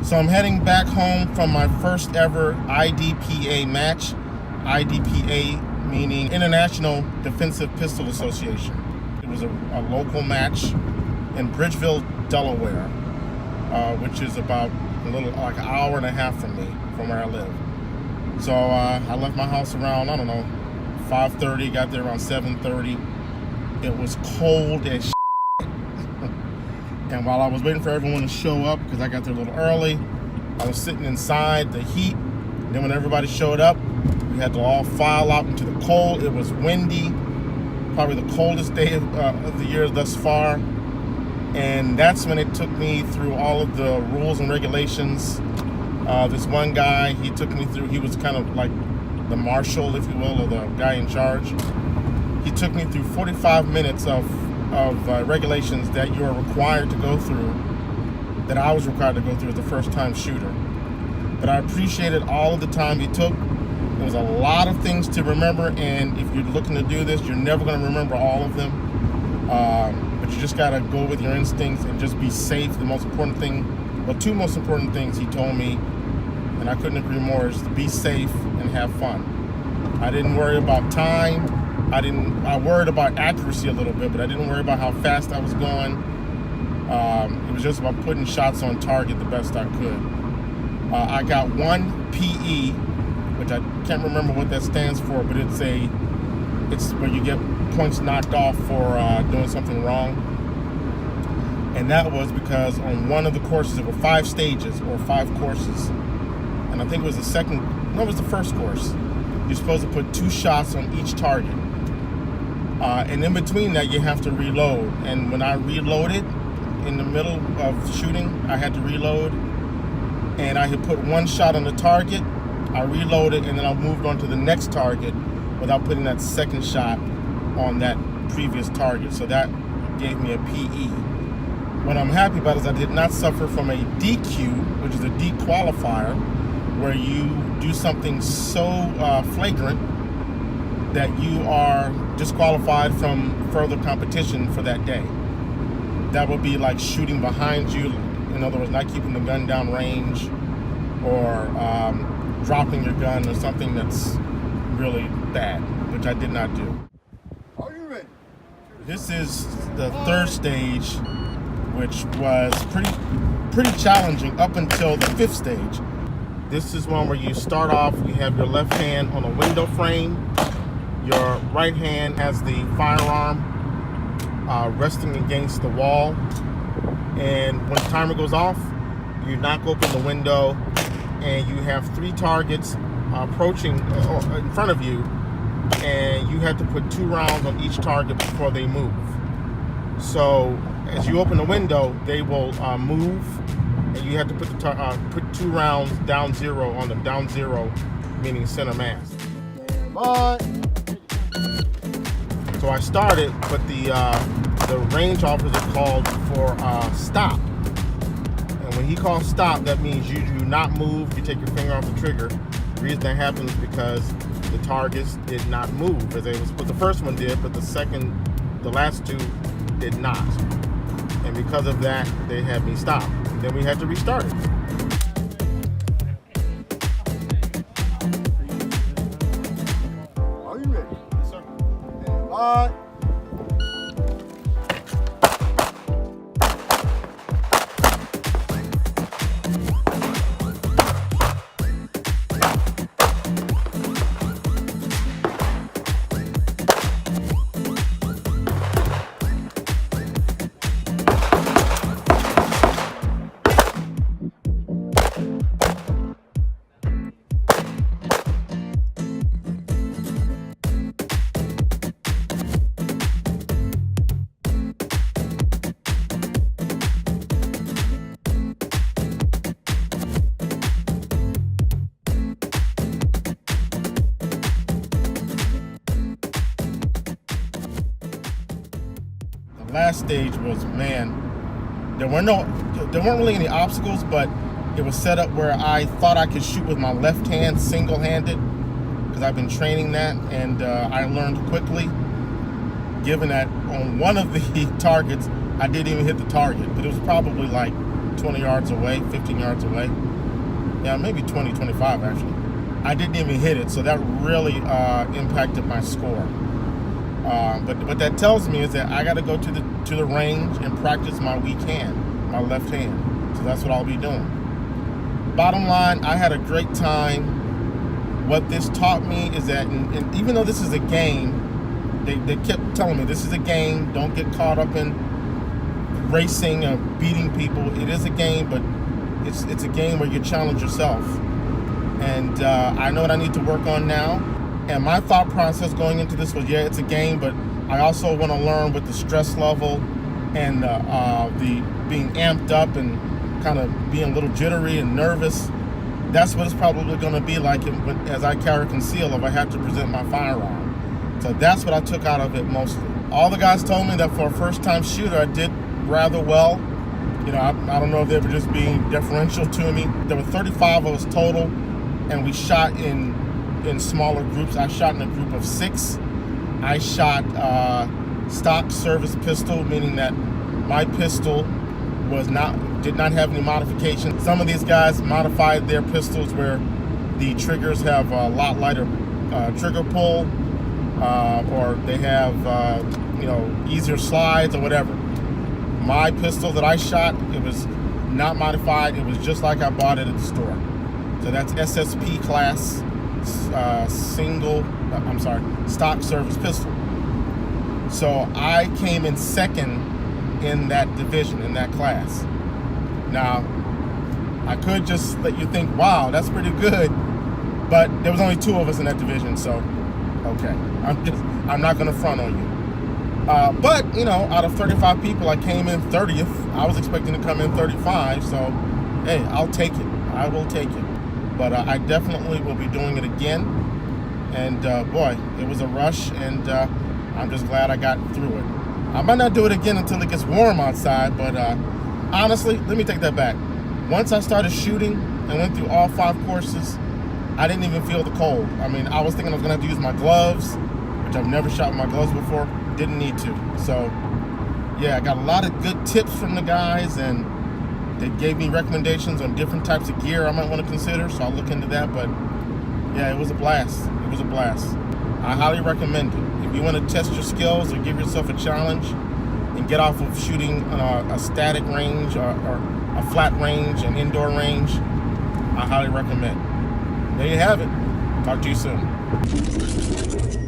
So I'm heading back home from my first ever IDPA match. IDPA meaning International Defensive Pistol Association. It was a local match in Bridgeville, Delaware, which is about a little like an hour and a half from me, from where I live. So I left my house around, 5:30, got there around 7:30. It was cold as shit. And while I was waiting for everyone to show up, because I got there a little early, I was sitting inside the heat. Then when everybody showed up, we had to all file out into the cold. It was windy, probably the coldest day of the year thus far. And that's when it took me through all of the rules and regulations. This one guy, he took me through, he was kind of like the marshal, if you will, or the guy in charge. He took me through 45 minutes of regulations that you are required to go through, that I was required to go through as a first-time shooter. But I appreciated all of the time he took. There was a lot of things to remember, and if you're looking to do this, you're never going to remember all of them. But you just got to go with your instincts and just be safe. The most important thing, well, two most important things he told me, and I couldn't agree more, is to be safe and have fun. I didn't worry about time. I worried about accuracy a little bit, but I didn't worry about how fast I was going. It was just about putting shots on target the best I could. I got one PE, which I can't remember what that stands for, but it's where you get points knocked off for doing something wrong. And that was because on one of the courses, there were 5 stages or 5 courses. And I think it was it was the first course. You're supposed to put 2 shots on each target. And in between that, you have to reload. And when I reloaded in the middle of shooting, I had to reload. And I had put 1 shot on the target. I reloaded, and then I moved on to the next target without putting that second shot on that previous target. So that gave me a PE. What I'm happy about is I did not suffer from a DQ, which is a dequalifier, where you do something so flagrant that you are disqualified from further competition for that day. That would be like shooting behind you, in other words, not keeping the gun down range, or dropping your gun, or something that's really bad, which I did not do. Are you ready? This is the 3rd stage, which was pretty challenging up until the 5th stage. This is one where you start off, you have your left hand on a window frame, your right hand has the firearm resting against the wall, and when the timer goes off, you knock open the window, and you have 3 targets approaching in front of you, and you have to put 2 rounds on each target before they move. So as you open the window, they will move, and you have to put 2 rounds down 0 on them. Down 0 meaning center mass. So I started, but the range officer called for stop. And when he calls stop, that means you do not move. You take your finger off the trigger. The reason that happens is because the targets did not move as they was. But the first one did, but the last 2 did not. And because of that, they had me stop. And then we had to restart it. Are you ready? Yes, sir. Last stage was, man, there weren't really any obstacles, but it was set up where I thought I could shoot with my left hand single-handed, because I've been training that, and I learned quickly, given that on one of the targets I didn't even hit the target, but it was probably like 20 yards away, 15 yards away. Yeah, maybe 20, 25 actually. I didn't even hit it, so that really impacted my score. But what that tells me is that I got to go to the range and practice my weak hand, my left hand. So that's what I'll be doing. Bottom line, I had a great time. What this taught me is that, and even though this is a game, they kept telling me this is a game. Don't get caught up in racing or beating people. It is a game, but it's a game where you challenge yourself. And I know what I need to work on now. And my thought process going into this was, yeah, it's a game, but I also want to learn with the stress level and the being amped up and kind of being a little jittery and nervous. That's what it's probably going to be like as I carry conceal if I have to present my firearm. So that's what I took out of it mostly. All the guys told me that for a first-time shooter, I did rather well. You know, I don't know if they were just being deferential to me. There were 35 of us total, and we shot in smaller groups. I shot in a group of 6. I shot stock service pistol, meaning that my pistol did not have any modification. Some of these guys modified their pistols where the triggers have a lot lighter trigger pull, or they have easier slides or whatever. My pistol that I shot, it was not modified. It was just like I bought it at the store. So that's SSP class, stock service pistol. So I came in second in that division, in that class. Now, I could just let you think, wow, that's pretty good, but there was only 2 of us in that division, so okay. I'm not gonna front on you. But out of 35 people, I came in 30th. I was expecting to come in 35, so hey, I'll take it. I will take it. But I definitely will be doing it again. And boy, it was a rush, and I'm just glad I got through it. I might not do it again until it gets warm outside, but honestly, let me take that back. Once I started shooting and went through all 5 courses, I didn't even feel the cold. I mean, I was thinking I was gonna have to use my gloves, which I've never shot with my gloves before. Didn't need to. So yeah, I got a lot of good tips from the guys, and they gave me recommendations on different types of gear I might want to consider, so I'll look into that. But yeah, it was a blast. It was a blast. I highly recommend it. If you want to test your skills or give yourself a challenge and get off of shooting on a static range or a flat range, an indoor range, I highly recommend. There you have it. Talk to you soon.